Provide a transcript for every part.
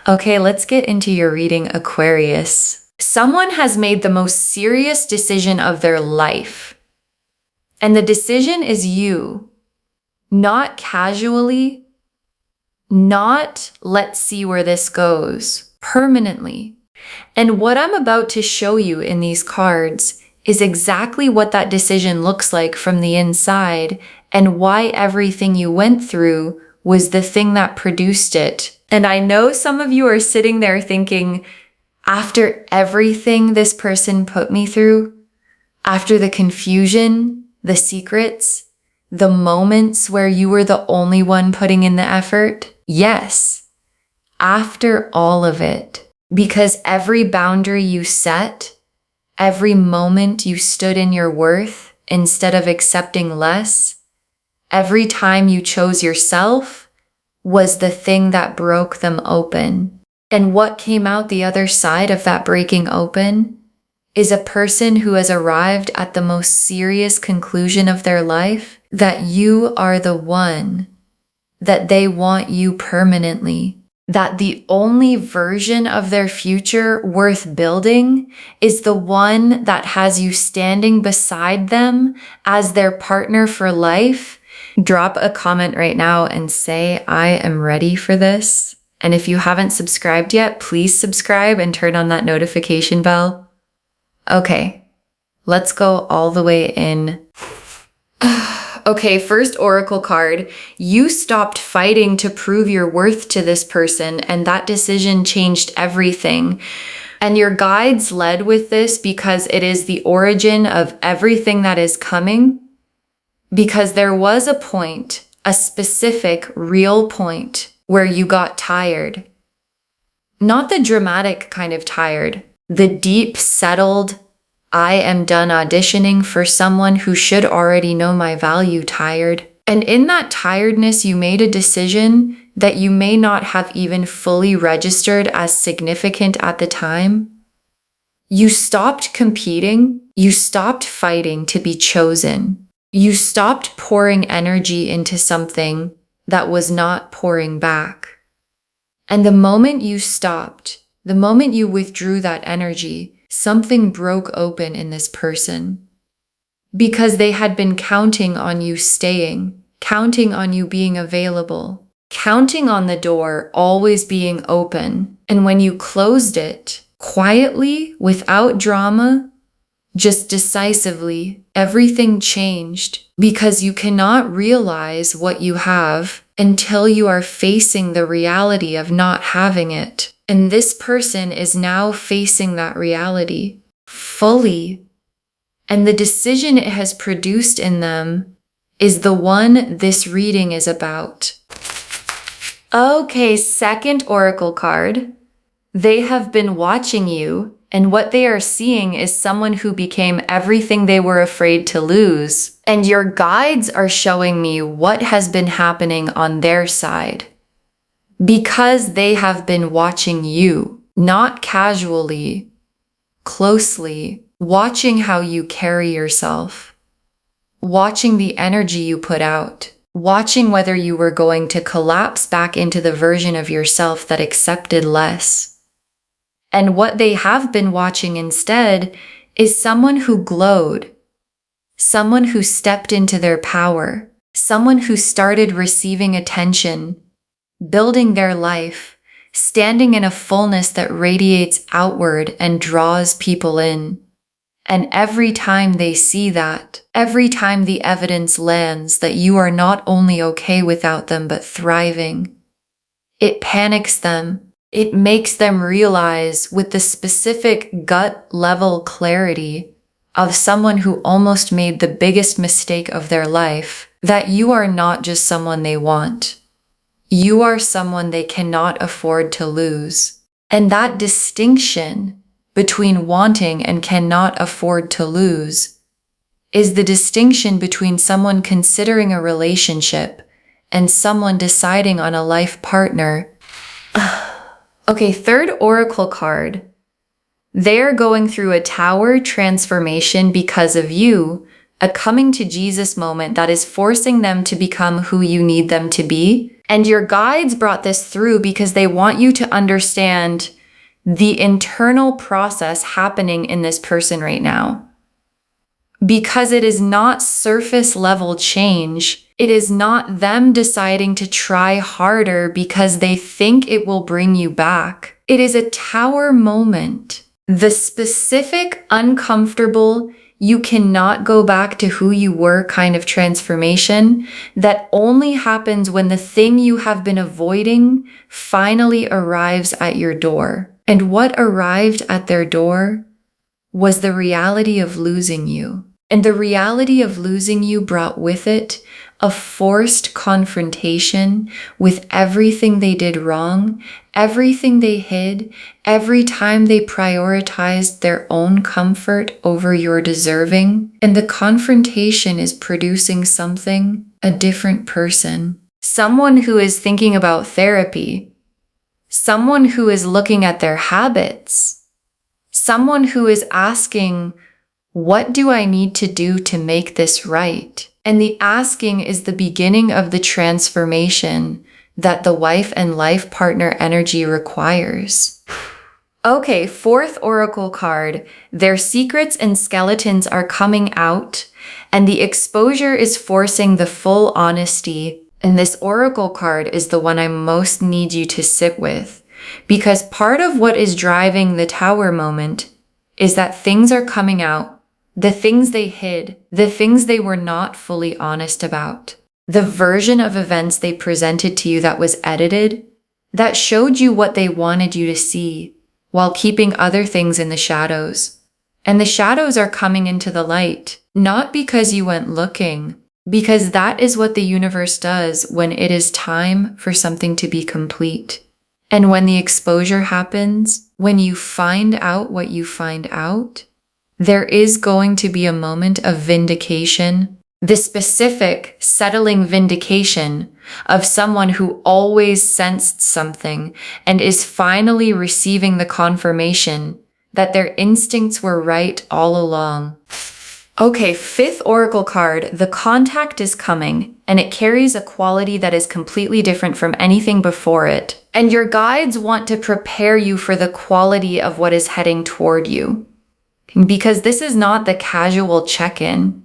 Okay, let's get into your reading, Aquarius. Someone has made the most serious decision of their life. And the decision is you. Not casually, not let's see where this goes, permanently. And what I'm about to show you in these cards is exactly what that decision looks like from the inside and why everything you went through was the thing that produced it. And I know some of you are sitting there thinking, after everything this person put me through, after the confusion, the secrets, the moments where you were the only one putting in the effort, yes, after all of it, because every boundary you set, every moment you stood in your worth instead of accepting less, every time you chose yourself was the thing that broke them open. And what came out the other side of that breaking open is a person who has arrived at the most serious conclusion of their life, that you are the one, that they want you permanently, that the only version of their future worth building is the one that has you standing beside them as their partner for life. Drop a comment right now and say, I am ready for this. And if you haven't subscribed yet, please subscribe and turn on that notification bell. Okay, let's go all the way in. Okay, first oracle card. You stopped fighting to prove your worth to this person, and that decision changed everything. And your guides led with this because it is the origin of everything that is coming. Because there was a point, a specific, real point, where you got tired. Not the dramatic kind of tired, the deep, settled, I am done auditioning for someone who should already know my value tired. And in that tiredness, you made a decision that you may not have even fully registered as significant at the time. You stopped competing. You stopped fighting to be chosen. You stopped pouring energy into something that was not pouring back. And the moment you stopped, the moment you withdrew that energy, something broke open in this person. Because they had been counting on you staying, counting on you being available, counting on the door always being open. And when you closed it, quietly, without drama, just decisively, everything changed, because you cannot realize what you have until you are facing the reality of not having it. And this person is now facing that reality fully. And the decision it has produced in them is the one this reading is about. Okay, second oracle card. They have been watching you, and what they are seeing is someone who became everything they were afraid to lose. And your guides are showing me what has been happening on their side. Because they have been watching you, not casually, closely, watching how you carry yourself, watching the energy you put out, watching whether you were going to collapse back into the version of yourself that accepted less. And what they have been watching instead is someone who glowed, someone who stepped into their power, someone who started receiving attention, building their life, standing in a fullness that radiates outward and draws people in. And every time they see that, every time the evidence lands that you are not only okay without them but thriving, it panics them. It makes them realize with the specific gut-level clarity of someone who almost made the biggest mistake of their life that you are not just someone they want. You are someone they cannot afford to lose. And that distinction between wanting and cannot afford to lose is the distinction between someone considering a relationship and someone deciding on a life partner. Okay, third oracle card. They're going through a tower transformation because of you, a coming to Jesus moment that is forcing them to become who you need them to be. And your guides brought this through because they want you to understand the internal process happening in this person right now. Because it is not surface level change. It is not them deciding to try harder because they think it will bring you back. It is a tower moment. The specific, uncomfortable, you cannot go back to who you were kind of transformation that only happens when the thing you have been avoiding finally arrives at your door. And what arrived at their door was the reality of losing you. And the reality of losing you brought with it a forced confrontation with everything they did wrong, everything they hid, every time they prioritized their own comfort over your deserving. And the confrontation is producing something, a different person. Someone who is thinking about therapy. Someone who is looking at their habits. Someone who is asking, what do I need to do to make this right? And the asking is the beginning of the transformation that the wife and life partner energy requires. Okay, fourth oracle card. Their secrets and skeletons are coming out, and the exposure is forcing the full honesty. And this oracle card is the one I most need you to sit with, because part of what is driving the tower moment is that things are coming out. The things they hid, the things they were not fully honest about, the version of events they presented to you that was edited, that showed you what they wanted you to see, while keeping other things in the shadows. And the shadows are coming into the light, not because you went looking, because that is what the universe does when it is time for something to be complete. And when the exposure happens, when you find out what you find out, there is going to be a moment of vindication, the specific settling vindication of someone who always sensed something and is finally receiving the confirmation that their instincts were right all along. Okay, fifth oracle card, the contact is coming, and it carries a quality that is completely different from anything before it. And your guides want to prepare you for the quality of what is heading toward you. Because this is not the casual check-in.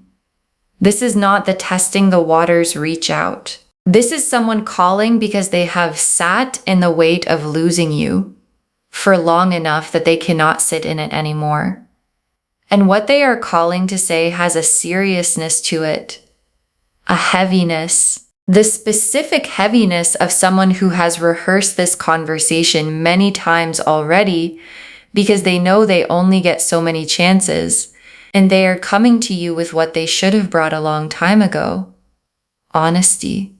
This is not the testing the waters reach out. This is someone calling because they have sat in the weight of losing you for long enough that they cannot sit in it anymore. And what they are calling to say has a seriousness to it, a heaviness, the specific heaviness of someone who has rehearsed this conversation many times already, because they know they only get so many chances, and they are coming to you with what they should have brought a long time ago. Honesty,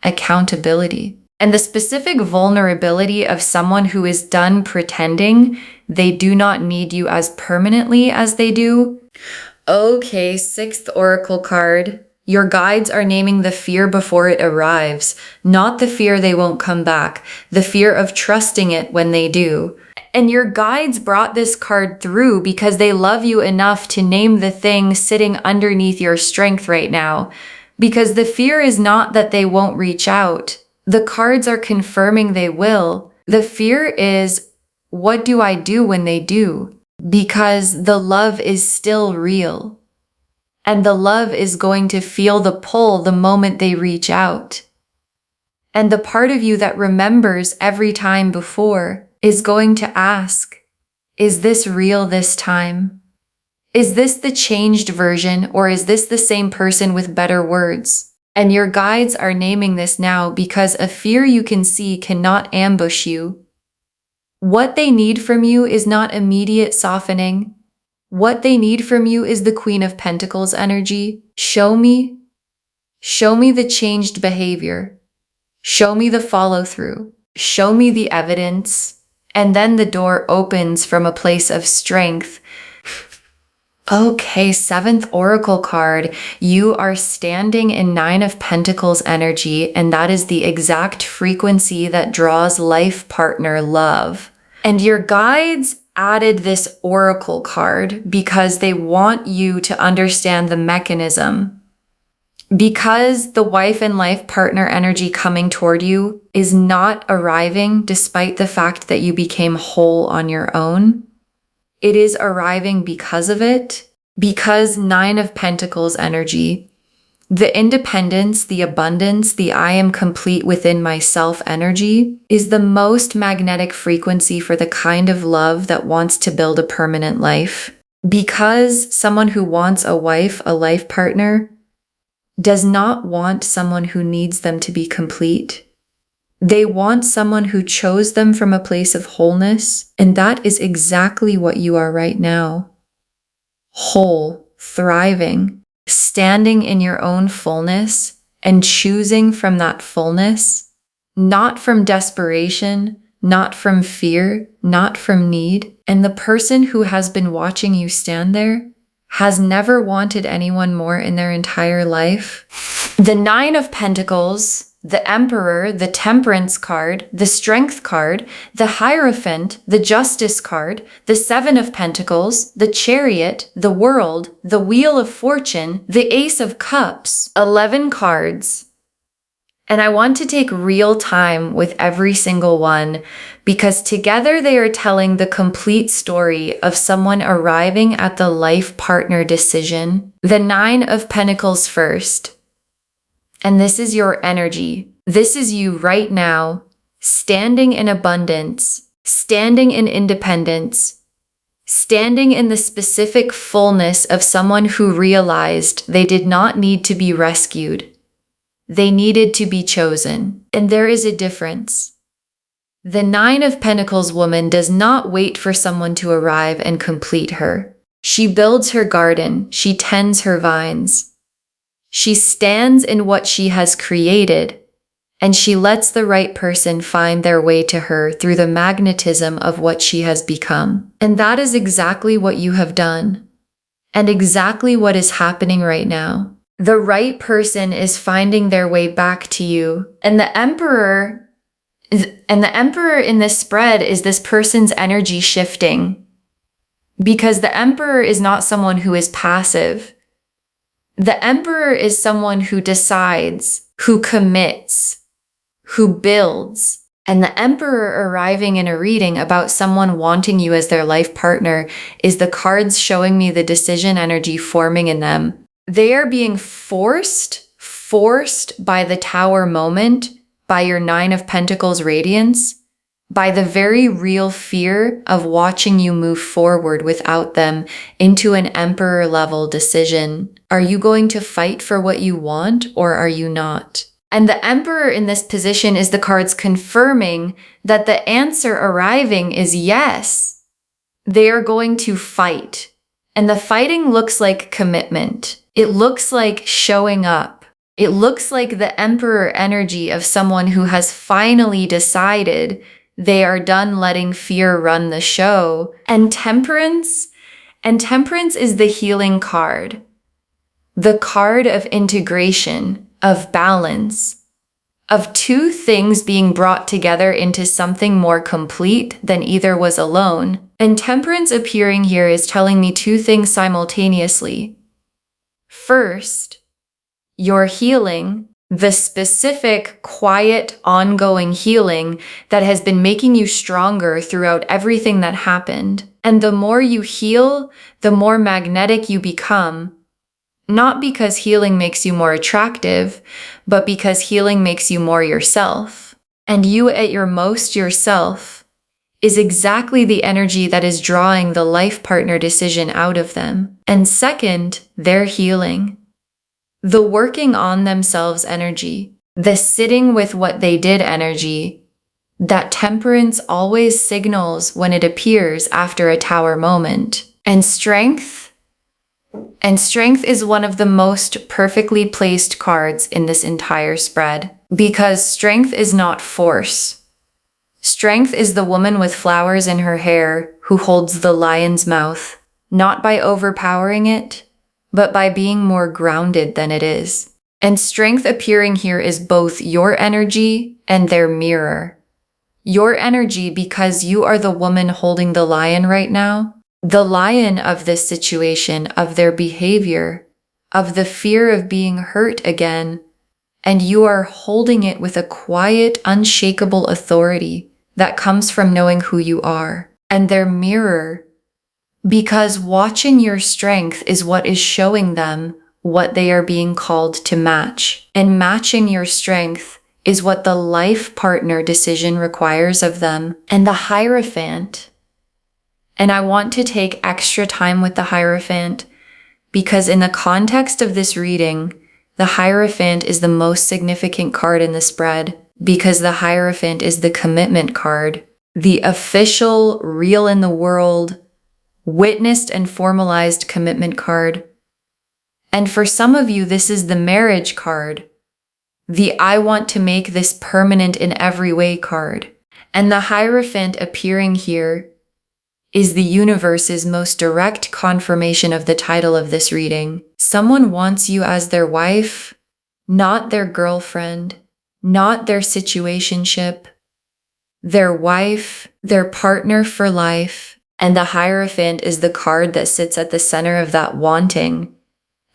accountability, and the specific vulnerability of someone who is done pretending they do not need you as permanently as they do. Okay, sixth oracle card. Your guides are naming the fear before it arrives, not the fear they won't come back, the fear of trusting it when they do. And your guides brought this card through because they love you enough to name the thing sitting underneath your strength right now. Because the fear is not that they won't reach out. The cards are confirming they will. The fear is, what do I do when they do? Because the love is still real. And the love is going to feel the pull the moment they reach out. And the part of you that remembers every time before is going to ask, is this real this time? Is this the changed version, or is this the same person with better words? And your guides are naming this now because a fear you can see cannot ambush you. What they need from you is not immediate softening. What they need from you is the Queen of Pentacles energy. Show me the changed behavior. Show me the follow through. Show me the evidence. And then the door opens from a place of strength. Okay, seventh oracle card. You are standing in Nine of Pentacles energy, and that is the exact frequency that draws life partner love. And your guides added this oracle card because they want you to understand the mechanism. Because the wife and life partner energy coming toward you is not arriving despite the fact that you became whole on your own. It is arriving because of it, because Nine of Pentacles energy, the independence, the abundance, the I am complete within myself energy is the most magnetic frequency for the kind of love that wants to build a permanent life. Because someone who wants a wife, a life partner, does not want someone who needs them to be complete. They want someone who chose them from a place of wholeness, and that is exactly what you are right now. Whole, thriving, standing in your own fullness and choosing from that fullness, not from desperation, not from fear, not from need. And the person who has been watching you stand there has never wanted anyone more in their entire life. The Nine of Pentacles, the Emperor, the Temperance card, the Strength card, the Hierophant, the Justice card, the Seven of Pentacles, the Chariot, the World, the Wheel of Fortune, the Ace of Cups, 11 cards. And I want to take real time with every single one because together they are telling the complete story of someone arriving at the life partner decision. The Nine of Pentacles first. And this is your energy. This is you right now, standing in abundance, standing in independence, standing in the specific fullness of someone who realized they did not need to be rescued. They needed to be chosen. And there is a difference. The Nine of Pentacles woman does not wait for someone to arrive and complete her. She builds her garden. She tends her vines. She stands in what she has created, and she lets the right person find their way to her through the magnetism of what she has become. And that is exactly what you have done, and exactly what is happening right now. The right person is finding their way back to you. And the Emperor in this spread is this person's energy shifting. Because the Emperor is not someone who is passive. The Emperor is someone who decides, who commits, who builds. And the Emperor arriving in a reading about someone wanting you as their life partner is the cards showing me the decision energy forming in them. They are being forced by the Tower moment, by your Nine of Pentacles radiance, by the very real fear of watching you move forward without them into an Emperor level decision. Are you going to fight for what you want or are you not? And the Emperor in this position is the cards confirming that the answer arriving is yes. They are going to fight. And the fighting looks like commitment. It looks like showing up. It looks like the Emperor energy of someone who has finally decided they are done letting fear run the show. And Temperance is the healing card. The card of integration, of balance, of two things being brought together into something more complete than either was alone. And Temperance appearing here is telling me two things simultaneously. First, your healing, the specific, quiet, ongoing healing that has been making you stronger throughout everything that happened. And the more you heal, the more magnetic you become. Not because healing makes you more attractive, but because healing makes you more yourself. And you at your most yourself is exactly the energy that is drawing the life partner decision out of them. And second, their healing. The working on themselves energy, the sitting with what they did energy, that Temperance always signals when it appears after a Tower moment. And strength is one of the most perfectly placed cards in this entire spread, because strength is not force. Strength is the woman with flowers in her hair who holds the lion's mouth, not by overpowering it, but by being more grounded than it is. And strength appearing here is both your energy and their mirror. Your energy because you are the woman holding the lion right now, the lion of this situation, of their behavior, of the fear of being hurt again, and you are holding it with a quiet, unshakable authority that comes from knowing who you are. And their mirror, because watching your strength is what is showing them what they are being called to match. And matching your strength is what the life partner decision requires of them. And the Hierophant, and I want to take extra time with the Hierophant because in the context of this reading, the Hierophant is the most significant card in the spread because the Hierophant is the commitment card, the official, real in the world, witnessed and formalized commitment card. And for some of you, this is the marriage card, the I want to make this permanent in every way card. And the Hierophant appearing here is the universe's most direct confirmation of the title of this reading. Someone wants you as their wife, not their girlfriend, not their situationship, their wife, their partner for life. And the Hierophant is the card that sits at the center of that wanting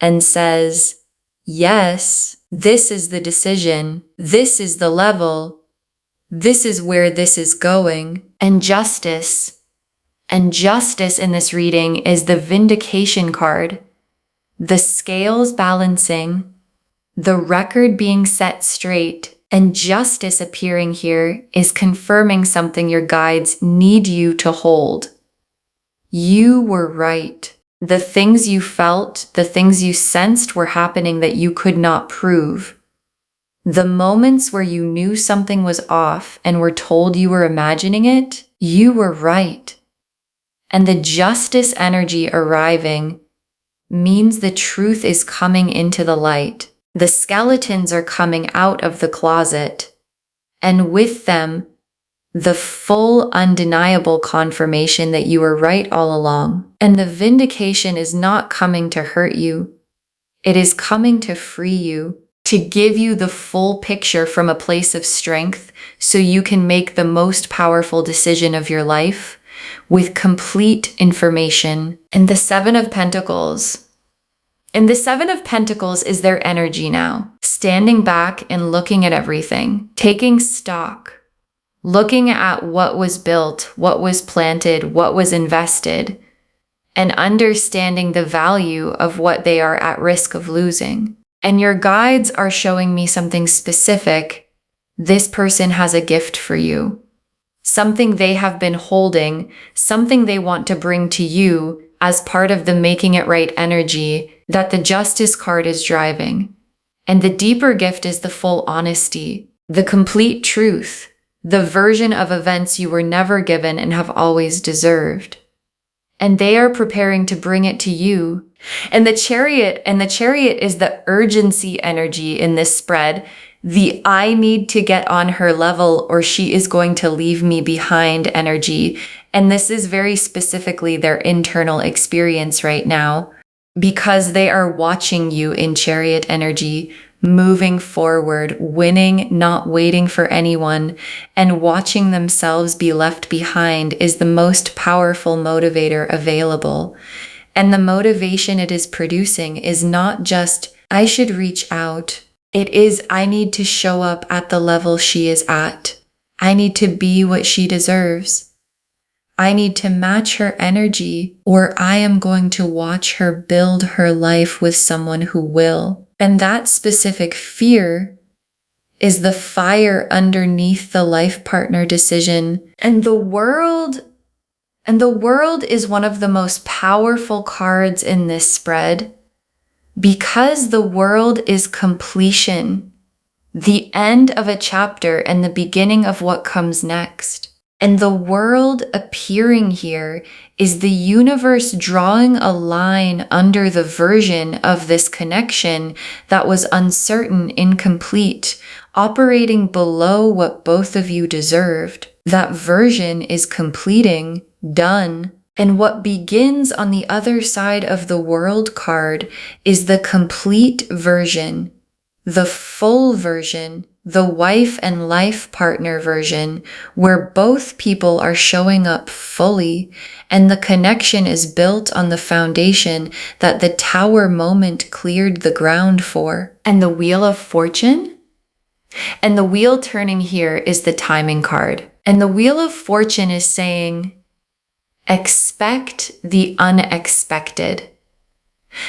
and says, yes, this is the decision, this is the level, this is where this is going. And justice in this reading is the vindication card, the scales balancing, the record being set straight, and justice appearing here is confirming something your guides need you to hold. You were right. The things you felt, the things you sensed were happening that you could not prove. The moments where you knew something was off and were told you were imagining it, you were right. And the justice energy arriving means the truth is coming into the light. The skeletons are coming out of the closet, and with them, the full undeniable confirmation that you were right all along. And the vindication is not coming to hurt you. It is coming to free you, to give you the full picture from a place of strength so you can make the most powerful decision of your life with complete information. And the Seven of Pentacles. And the Seven of Pentacles is their energy now, standing back and looking at everything, taking stock, looking at what was built, what was planted, what was invested, and understanding the value of what they are at risk of losing. And your guides are showing me something specific. This person has a gift for you, something they have been holding, something they want to bring to you as part of the making it right energy that the Justice card is driving. And the deeper gift is the full honesty, the complete truth, the version of events you were never given and have always deserved. And they are preparing to bring it to you. And the Chariot is the urgency energy in this spread, the I need to get on her level or she is going to leave me behind energy. And this is very specifically their internal experience right now, because they are watching you in Chariot energy, moving forward, winning, not waiting for anyone, and watching themselves be left behind is the most powerful motivator available. And the motivation it is producing is not just, I should reach out. It is, I need to show up at the level she is at. I need to be what she deserves. I need to match her energy, or I am going to watch her build her life with someone who will. And that specific fear is the fire underneath the life partner decision. And the world is one of the most powerful cards in this spread because the world is completion, the end of a chapter and the beginning of what comes next. And the world appearing here is the universe drawing a line under the version of this connection that was uncertain, incomplete, operating below what both of you deserved. That version is completing, done. And what begins on the other side of the World card is the complete version, the full version, the wife and life partner version, where both people are showing up fully and the connection is built on the foundation that the Tower moment cleared the ground for. And the Wheel of Fortune? And the wheel turning here is the timing card. And the Wheel of Fortune is saying, expect the unexpected.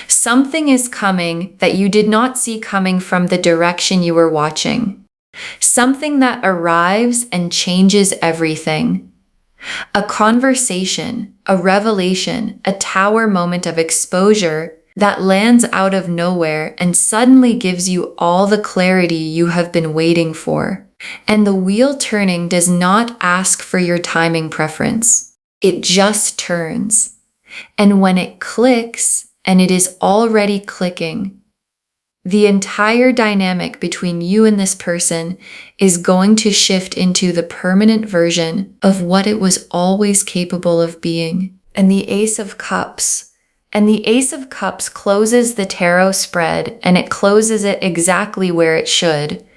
Something is coming that you did not see coming from the direction you were watching. Something that arrives and changes everything. A conversation, a revelation, a Tower moment of exposure that lands out of nowhere and suddenly gives you all the clarity you have been waiting for. And the wheel turning does not ask for your timing preference. It just turns. And when it clicks, and it is already clicking, the entire dynamic between you and this person is going to shift into the permanent version of what it was always capable of being. And the Ace of Cups. And the Ace of Cups closes the tarot spread, and it closes it exactly where it should.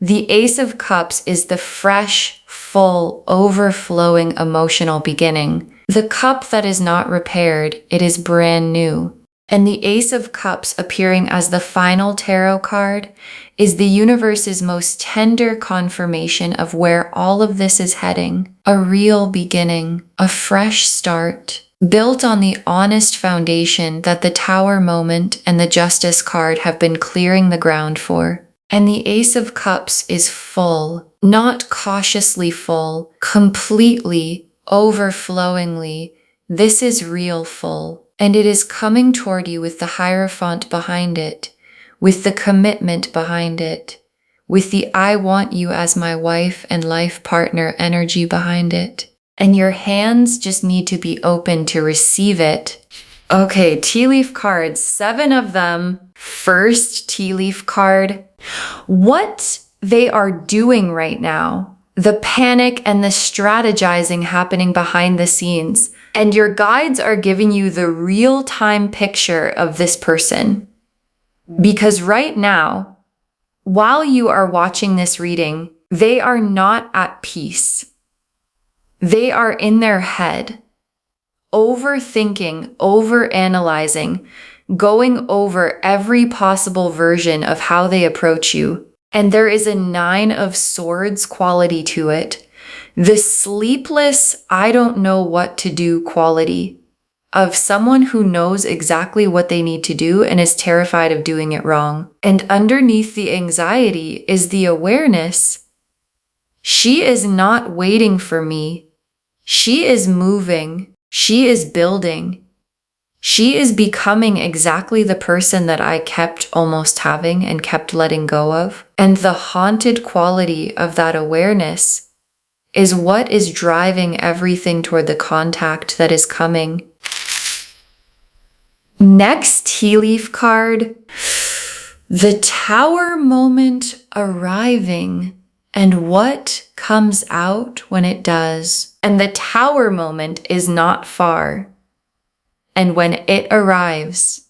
The Ace of Cups is the fresh, full, overflowing emotional beginning. The cup that is not repaired, it is brand new. And the Ace of Cups appearing as the final tarot card is the universe's most tender confirmation of where all of this is heading. A real beginning, a fresh start, built on the honest foundation that the Tower moment and the Justice card have been clearing the ground for. And the Ace of Cups is full, not cautiously full, completely, overflowingly. This is real full. And it is coming toward you with the Hierophant behind it, with the commitment behind it, with the I want you as my wife and life partner energy behind it. And your hands just need to be open to receive it. Okay, tea leaf cards, 7 of them. First tea leaf card. What they are doing right now, the panic and the strategizing happening behind the scenes. And your guides are giving you the real-time picture of this person. Because right now, while you are watching this reading, they are not at peace. They are in their head, overthinking, overanalyzing, going over every possible version of how they approach you. And there is a 9 of Swords quality to it. The sleepless, I don't know what to do quality of someone who knows exactly what they need to do and is terrified of doing it wrong. And underneath the anxiety is the awareness. She is not waiting for me. She is moving. She is building. She is becoming exactly the person that I kept almost having and kept letting go of. And the haunted quality of that awareness is what is driving everything toward the contact that is coming. Next tea leaf card, the Tower moment arriving and what comes out when it does. And the Tower moment is not far. And when it arrives,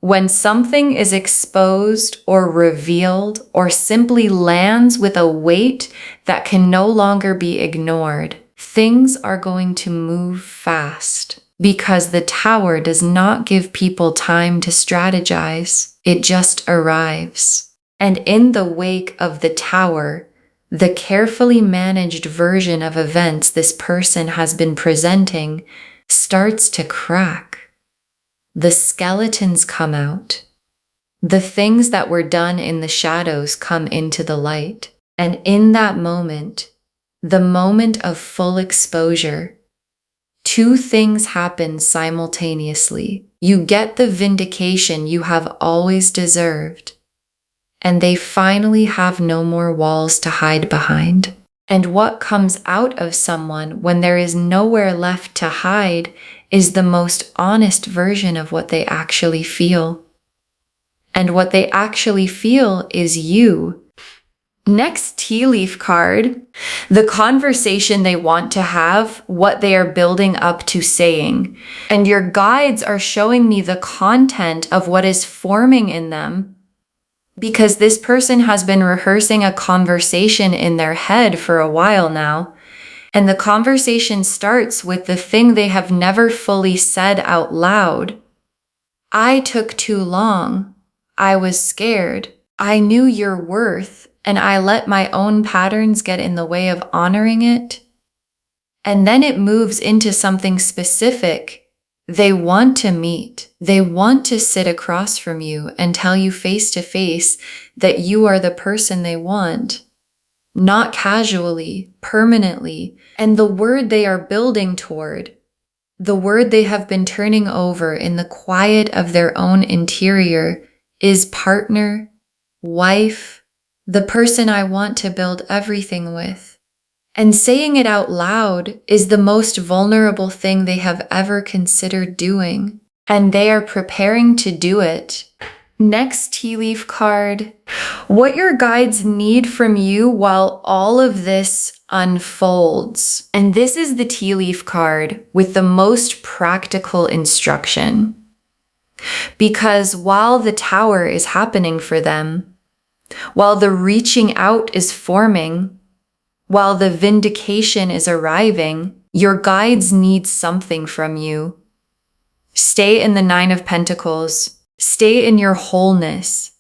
when something is exposed or revealed or simply lands with a weight that can no longer be ignored, things are going to move fast because the Tower does not give people time to strategize. It just arrives. And in the wake of the Tower, the carefully managed version of events this person has been presenting starts to crack. The skeletons come out. The things that were done in the shadows come into the light. And in that moment, the moment of full exposure, 2 things happen simultaneously. You get the vindication you have always deserved, and they finally have no more walls to hide behind. And what comes out of someone when there is nowhere left to hide is the most honest version of what they actually feel. And what they actually feel is you. Next tea leaf card, the conversation they want to have, what they are building up to saying. And your guides are showing me the content of what is forming in them because this person has been rehearsing a conversation in their head for a while now. And the conversation starts with the thing they have never fully said out loud. I took too long. I was scared. I knew your worth, and I let my own patterns get in the way of honoring it. And then it moves into something specific. They want to meet. They want to sit across from you and tell you face to face that you are the person they want. Not casually, permanently. And the word they are building toward, the word they have been turning over in the quiet of their own interior, is partner, wife, the person I want to build everything with. And saying it out loud is the most vulnerable thing they have ever considered doing. And they are preparing to do it. Next tea leaf card. What your guides need from you while all of this unfolds. And this is the tea leaf card with the most practical instruction. Because while the tower is happening for them, while the reaching out is forming, while the vindication is arriving, your guides need something from you. Stay in the Nine of Pentacles. Stay in your wholeness.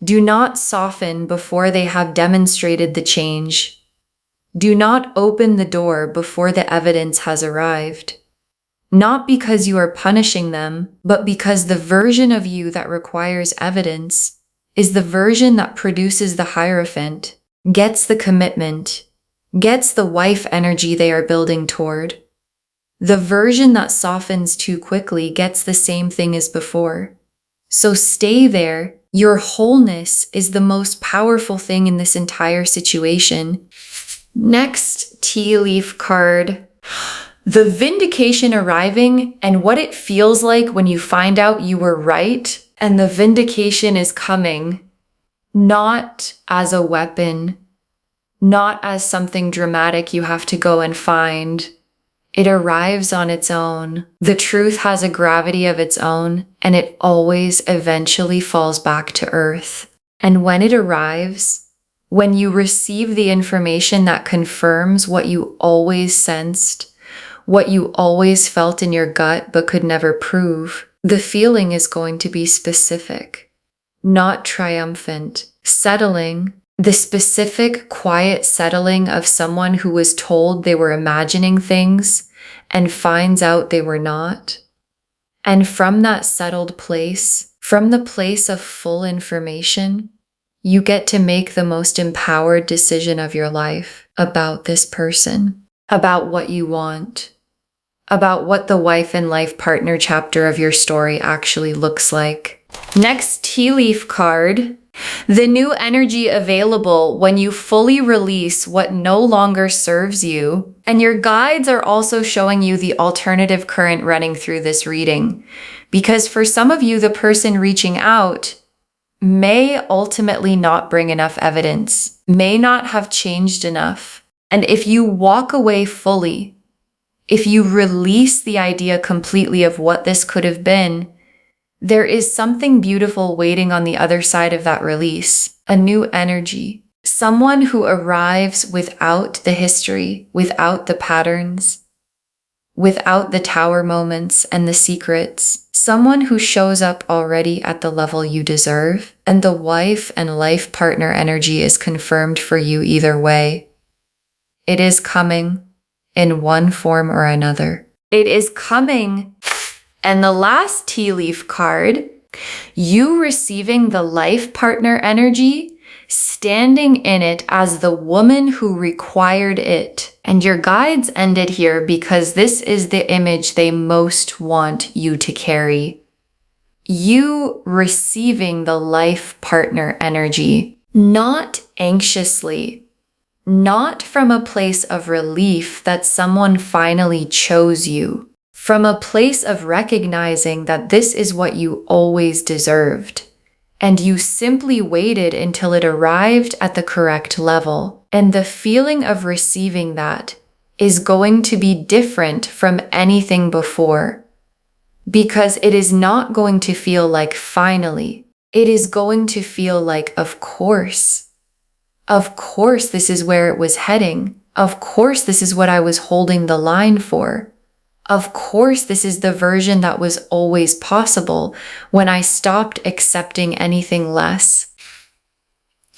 Do not soften before they have demonstrated the change. Do not open the door before the evidence has arrived. Not because you are punishing them, but because the version of you that requires evidence is the version that produces the Hierophant, gets the commitment, gets the wife energy they are building toward. The version that softens too quickly gets the same thing as before. So stay there. Your wholeness is the most powerful thing in this entire situation. Next tea leaf card. The vindication arriving and what it feels like when you find out you were right, and the vindication is coming, not as a weapon, not as something dramatic you have to go and find. It arrives on its own. The truth has a gravity of its own, and it always eventually falls back to earth. And when it arrives, when you receive the information that confirms what you always sensed, what you always felt in your gut but could never prove, the feeling is going to be specific, not triumphant, settling. The specific, quiet settling of someone who was told they were imagining things and finds out they were not. And from that settled place, from the place of full information, you get to make the most empowered decision of your life about this person, about what you want, about what the wife and life partner chapter of your story actually looks like. Next tea leaf card. The new energy available when you fully release what no longer serves you. And your guides are also showing you the alternative current running through this reading. Because for some of you, the person reaching out may ultimately not bring enough evidence, may not have changed enough. And if you walk away fully, if you release the idea completely of what this could have been, there is something beautiful waiting on the other side of that release, a new energy, someone who arrives without the history, without the patterns, without the tower moments and the secrets, someone who shows up already at the level you deserve, and the wife and life partner energy is confirmed for you either way. It is coming in one form or another. It is coming. And the last tea leaf card, you receiving the life partner energy, standing in it as the woman who required it. And your guides ended here because this is the image they most want you to carry. You receiving the life partner energy, not anxiously, not from a place of relief that someone finally chose you. From a place of recognizing that this is what you always deserved, and you simply waited until it arrived at the correct level. And the feeling of receiving that is going to be different from anything before, because it is not going to feel like finally. it is going to feel like, of course, this is where it was heading. Of course, this is what I was holding the line for. Of course, this is the version that was always possible when I stopped accepting anything less.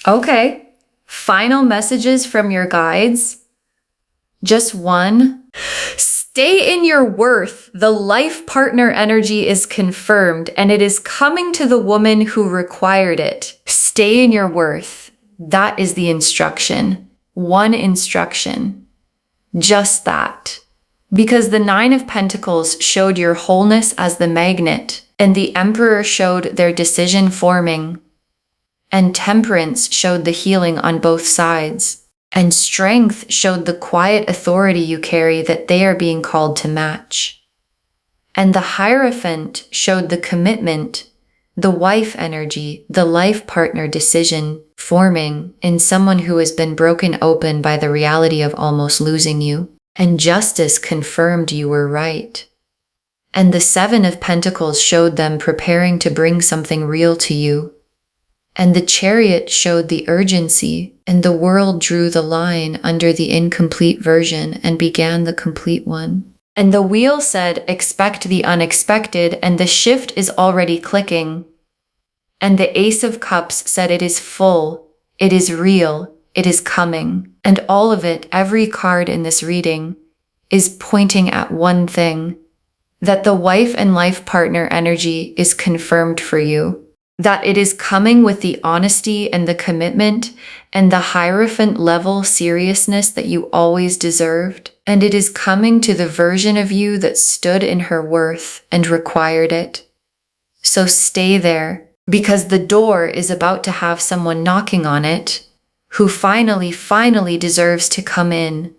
Okay, final messages from your guides. Just one. Stay in your worth. The life partner energy is confirmed and it is coming to the woman who required it. Stay in your worth. That is the instruction. One instruction. Just that. Because the Nine of Pentacles showed your wholeness as the magnet, and the Emperor showed their decision forming, and Temperance showed the healing on both sides, and Strength showed the quiet authority you carry that they are being called to match. And the Hierophant showed the commitment, the wife energy, the life partner decision forming in someone who has been broken open by the reality of almost losing you. And Justice confirmed you were right. And the Seven of Pentacles showed them preparing to bring something real to you. And the Chariot showed the urgency, and the world drew the line under the incomplete version and began the complete one. And the Wheel said, expect the unexpected, and the shift is already clicking. And the Ace of Cups said it is full, it is real, it is coming. And all of it, every card in this reading, is pointing at one thing, that the wife and life partner energy is confirmed for you, that it is coming with the honesty and the commitment and the Hierophant level seriousness that you always deserved, and it is coming to the version of you that stood in her worth and required it. So stay there, because the door is about to have someone knocking on it who finally deserves to come in.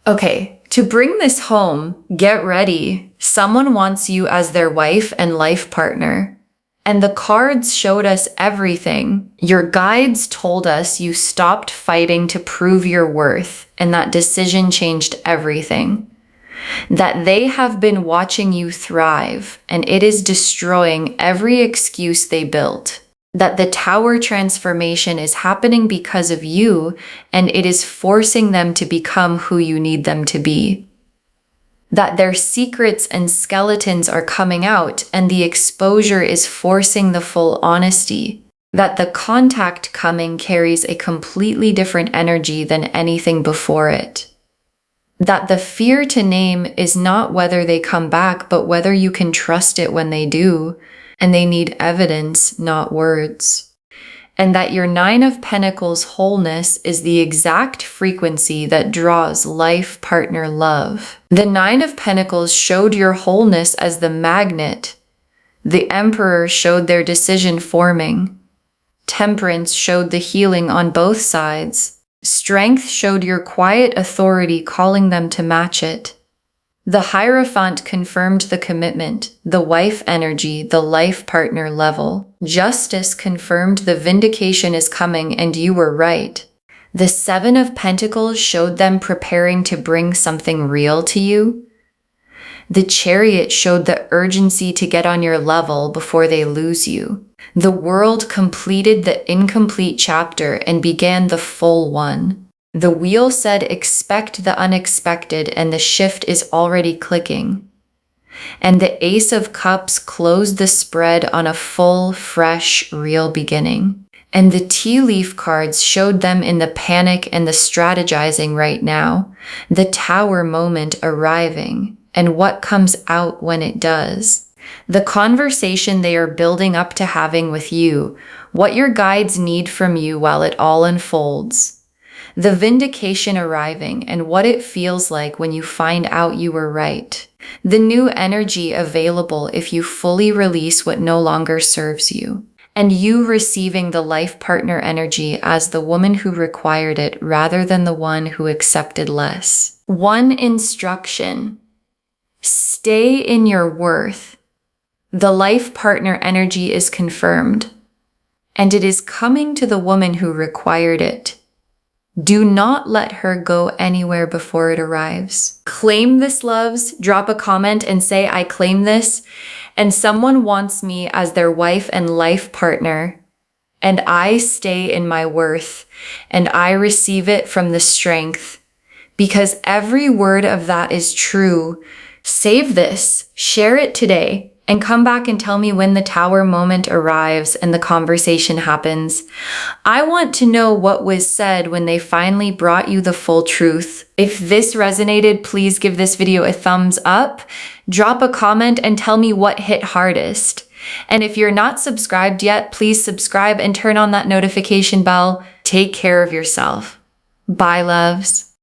Okay, to bring this home, get ready. Someone wants you as their wife and life partner. And the cards showed us everything. Your guides told us you stopped fighting to prove your worth, and that decision changed everything. That they have been watching you thrive, and it is destroying every excuse they built. That the Tower transformation is happening because of you, and it is forcing them to become who you need them to be. That their secrets and skeletons are coming out, and the exposure is forcing the full honesty. That the contact coming carries a completely different energy than anything before it. That the fear to name is not whether they come back, but whether you can trust it when they do. And they need evidence, not words. And that your Nine of Pentacles wholeness is the exact frequency that draws life partner love. The Nine of Pentacles showed your wholeness as the magnet. The Emperor showed their decision forming. Temperance showed the healing on both sides. Strength showed your quiet authority calling them to match it. The Hierophant confirmed the commitment, the wife energy, the life partner level. Justice confirmed the vindication is coming and you were right. The Seven of Pentacles showed them preparing to bring something real to you. The Chariot showed the urgency to get on your level before they lose you. The World completed the incomplete chapter and began the full one. The Wheel said expect the unexpected, and the shift is already clicking. And the Ace of Cups closed the spread on a full, fresh, real beginning. And the tea leaf cards showed them in the panic and the strategizing right now, the Tower moment arriving, and what comes out when it does. The conversation they are building up to having with you, what your guides need from you while it all unfolds. The vindication arriving and what it feels like when you find out you were right. The new energy available if you fully release what no longer serves you. And you receiving the life partner energy as the woman who required it rather than the one who accepted less. One instruction. Stay in your worth. The life partner energy is confirmed. And it is coming to the woman who required it. Do not let her go anywhere before it arrives. Claim this, loves. Drop a comment and say, I claim this. and someone wants me as their wife and life partner, and I stay in my worth, and I receive it from the strength, because every word of that is true. Save this, share it today, and come back and tell me when the tower moment arrives and the conversation happens. I want to know what was said when they finally brought you the full truth. If this resonated, please give this video a thumbs up, drop a comment, and tell me what hit hardest. And if you're not subscribed yet, please subscribe and turn on that notification bell. Take care of yourself. Bye, loves.